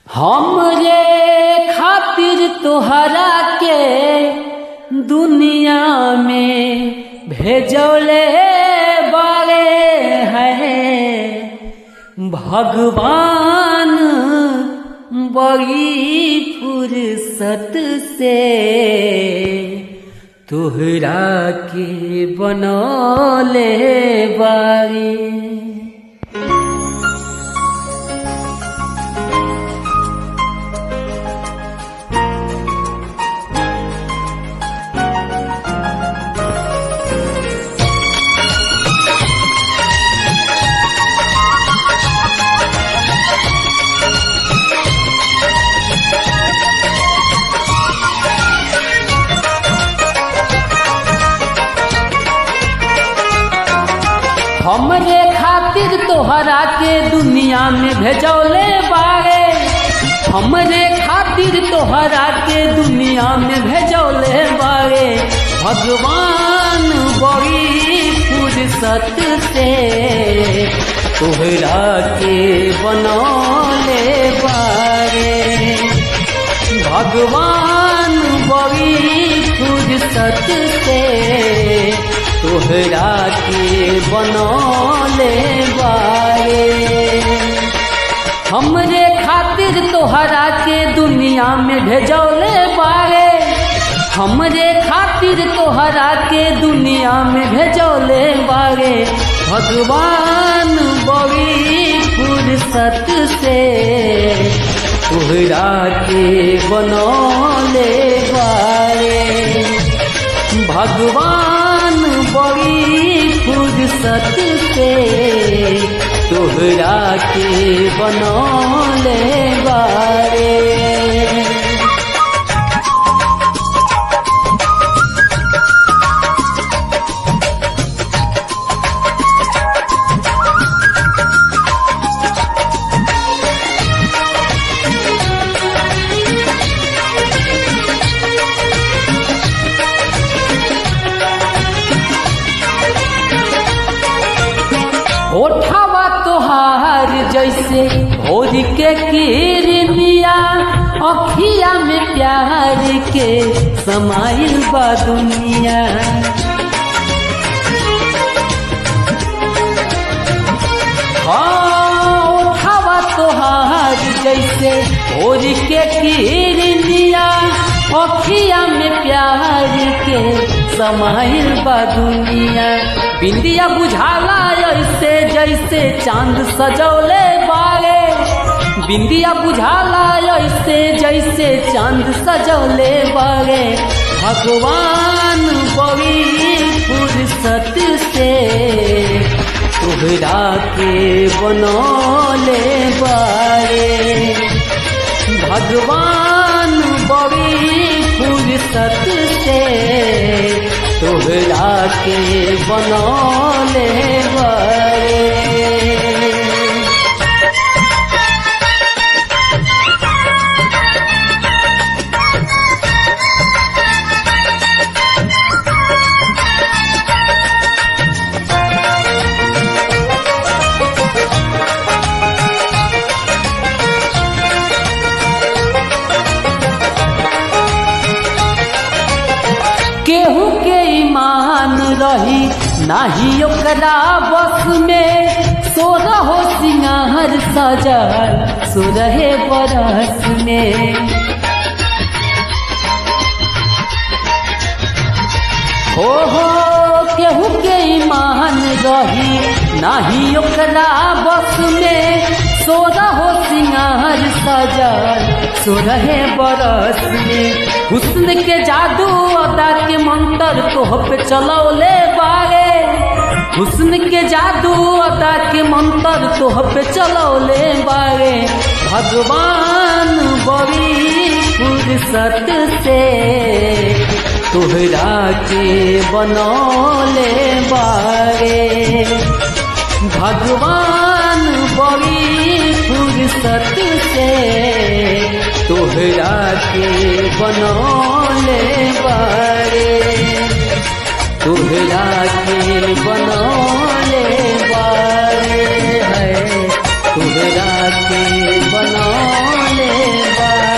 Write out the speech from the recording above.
हमरे खातिर तोहरा के दुनिया में भेजौले बारे हैं भगवान बड़ी फुर्सत से तोहरा के बनौले बारे। हमरे खातिर तोहरा के दुनिया में भेजौले बारे, हमरे खातिर तोहरा के दुनिया में भेजौले बारे भगवान बड़ी फुर्सत से तोहरा के बनौले बारे। भगवान बड़ी फुर्सत से तोहरा के बनौले बारे। हमरे खातिर तोहरा के दुनिया में भेजौले बारे, हमरे खातिर तोहरा के दुनिया में भेजौले बारे भगवान बड़ी फुर्सत से तोहरा के बनौले बारे। भगवान बड़ी फुर्सत से तोहरा के बनौले बारे। ओठावा तोहार जैसे भोर के किरनिया, अखिया में प्यार के समाइल बा दुनिया। हाँ ओठावा तोहार जैसे भोर के किरनिया, अखिया में प्यार के समाइल बा दुनिया। बिंदिया बुझाला ऐसे जैसे चांद सजौले बारे, बिंदिया बुझाला ऐसे जैसे चांद सजौले बारे भगवान बड़ी फुर्सत से तोहरा के बनौले बारे। भगवान बड़ी फुर्सत से तोहरा के बनौले बारे। केहू के ईमान रही नाही ओकरा बस में, सोरहो सिंगार सजल सोरहे बरस में। हो केहू के ईमान रही नाही ओकरा बस में, सोरहो सिंगार सजल सोरहे बरस में। हुस्न के जादू अदा के मंतर तोह पे चलौले बारे, हुस्न के जादू अदा के मंतर तोह पे चलौले बारे भगवान बड़ी फुर्सत से तोहरा के बनौले बारे। भगवान बड़ी फुर्सत से तोहरा के बनौले बारे। तोहरा के बनौले बारे है तोहरा के बनौले बाड़े।